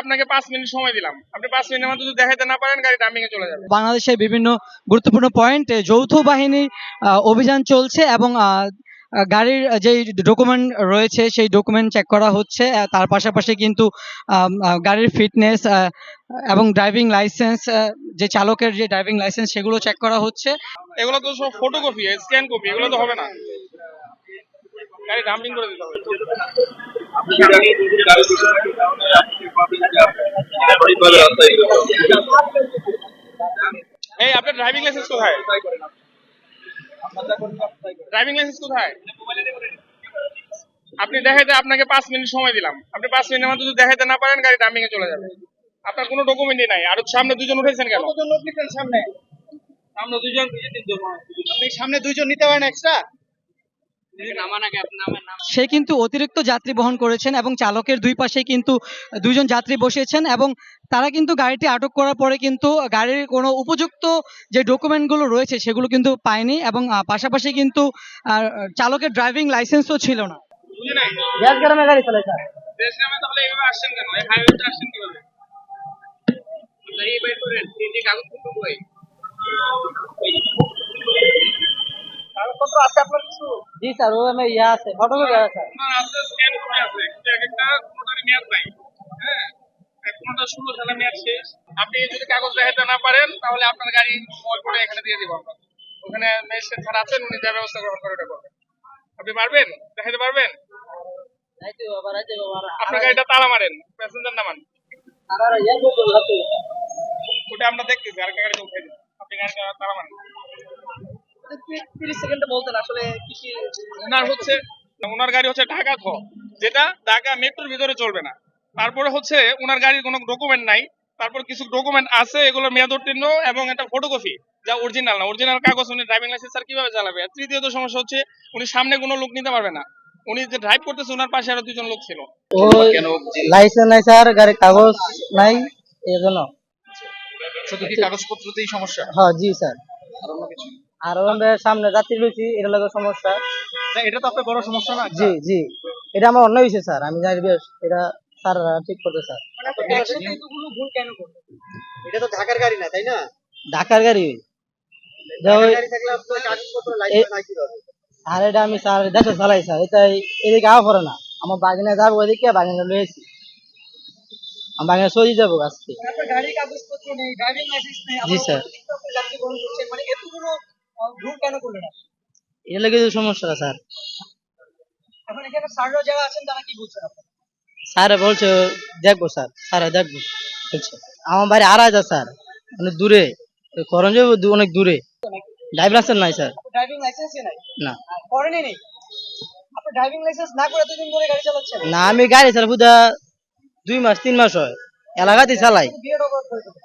আপনাকে 5 মিনিট সময় দিলাম, আপনি 5 মিনিটের মধ্যে যদি দেখাইতে না পারেন গাড়ি ডাম্পিং এ চলে যাবে। বাংলাদেশের বিভিন্ন গুরুত্বপূর্ণ পয়েন্টে যৌথ বাহিনীর অভিযান চলছে এবং গাড়ির যে ডকুমেন্ট রয়েছে সেই ডকুমেন্ট চেক করা হচ্ছে। তার পাশাপাশি কিন্তু গাড়ির ফিটনেস এবং ড্রাইভিং লাইসেন্স, যে চালকের যে ড্রাইভিং লাইসেন্স সেগুলো চেক করা হচ্ছে। এগুলো তো সব ফটোকপি, স্ক্যান কপি, এগুলো তো হবে না, গাড়ি ডাম্পিং করে দিতে হবে। এই আপনার ড্রাইভিং লাইসেন্স কোথায়? ড্রাইভিং লাইসেন্স কোথায়? আপনি দেখাইতে আপনাকে 5 মিনিট সময় দিলাম, আপনি 5 মিনিটের মধ্যে যদি দেখাইতে না পারেন গাড়ি ডাম্পিং এ চলে যাবে। আপনার কোনো ডকুমেন্টই নাই, আর সামনে দুজন উঠেছেন কেন? সামনে সামনে দুজন, আপনি সামনে দুইজন নিতে পারেন এক্সট্রা। সে কিন্তু অতিরিক্ত যাত্রী বহন করেছেন এবং চালকের দুই পাশে কিন্তু দুইজন যাত্রী বসিয়েছেন এবং তারা কিন্তু গাড়িটি আটক করার পরে কিন্তু গাড়ির কোনো উপযুক্ত যে ডকুমেন্টগুলো রয়েছে সেগুলো কিন্তু পায়নি এবং পাশাপাশি কিন্তু চালকের ড্রাইভিং লাইসেন্সও ছিল না। গ্রামে গাড়ি চলে স্যার, গ্রামে তাহলে এইভাবে আসছেন কেন? এই হাইওয়েতে আসছেন কিভাবে? গাড়ি বের করেন, এই কাগজপত্র কই? কাগজপত্র আছে আপনার কিছু? জি স্যার, ও আমি ইয়া আছে, ফটোকপি আছে স্যার। আপনার আছে, স্ক্যান কপি আছে, কিন্তু একটা কোনোটারই মেয়াদ নাই। হ্যাঁ, কোনোটা 16 সালে মেয়াদ শেষ। আপনি যদি কাগজ দেখাতে না পারেন তাহলে আপনার গাড়ি সময় করে এখানে দিয়ে দিব আমরা। ওখানে ম্যাজিস্ট্রেট স্যার আছেন, উনি যা ব্যবস্থা গ্রহণ করে ওটা করবেন। আপনি পারবেন? দেখাতে পারবেন? আপনার গাড়িটা তালা মারেন, প্যাসেঞ্জার নামান। ওটা আমরা দেখতেছি, আরেকটা গাড়ি উঠাই দিন। আপনি গাড়িটা তালা মারেন। 30 সেকেন্ডে বলতেন আসলে কি কি। ওনার গাড়ি হচ্ছে ঢাকা থ, যেটা ঢাকা মেট্রোর ভিতরে চলবে না। তারপরে হচ্ছে ওনার গাড়ির কোনো ডকুমেন্ট নাই, তারপর কিছু ডকুমেন্ট আছে, এগুলো মেয়াদ উত্তীর্ণ এবং একটা ফটোকপি, যা অরিজিনাল না। অরিজিনাল কাগজ উনি ড্রাইভিং লাইসেন্স আর কিভাবে চালাবে? আর তৃতীয়ত সমস্যা হচ্ছে উনি সামনে কোনো লোক নিতে পারবে না। উনি যে ড্রাইভ করতেছে ওনার পাশে আরো দুজন লোক ছিল। লাইসেন্স নাই স্যার, গাড়ির কাগজ নাই, এজন্য। শুধু কি কাগজপত্রতেই সমস্যা? হ্যাঁ জি স্যার। আর অন্য কিছু? আর আমরা সামনে যাত্রী রয়েছি, এটা লাগে সমস্যা। না, এটা তো আপনার বড় সমস্যা না। জি জি, এটা আমার অন্য হয়েছে স্যার, আমি জানি বেশ, এটা স্যার ঠিক করতে স্যার। ভুল কেন করবে? এটা তো ঢাকার গাড়ি না, তাই না? ঢাকার গাড়ি আর এটা আমি স্যার দেশে চালাই স্যার, এটা এদিকে আওয়া পড়ে না। আমার বাগিনা যাবো ওইদিকে, বাগিনা লয়েছি, আমার বাগিনা সজি যাবো আজকে। গাড়ির কাগজপত্র নেই, ড্রাইভিং লাইসেন্স নেই, জি স্যার। যাত্রী বহন করছেন, মানে এতগুলো ভুল কেন করলেন? এর লাগে তো সমস্যা স্যার। এখন এখানে স্যাররা যারা আছেন তারা কি বলছেন আপনার? স্যারে বলছে দেখবো স্যার, স্যারে দেখবো বলছে। আমার বাড়ি আড়াইটা স্যার, অনেক দূরে, করঞ্জ অনেক দূরে। ড্রাইভিং লাইসেন্স নাই স্যার। ড্রাইভিং লাইসেন্সই নাই? না। করেনই নেই? আপনি ড্রাইভিং লাইসেন্স না করে এতদিন ধরে গাড়ি চালাচ্ছেন? না, আমি গাড়ি স্যার বুঝা 2 মাস 3 মাস হয়, এলাকাতেই চালাই। বিএড করতে হবে।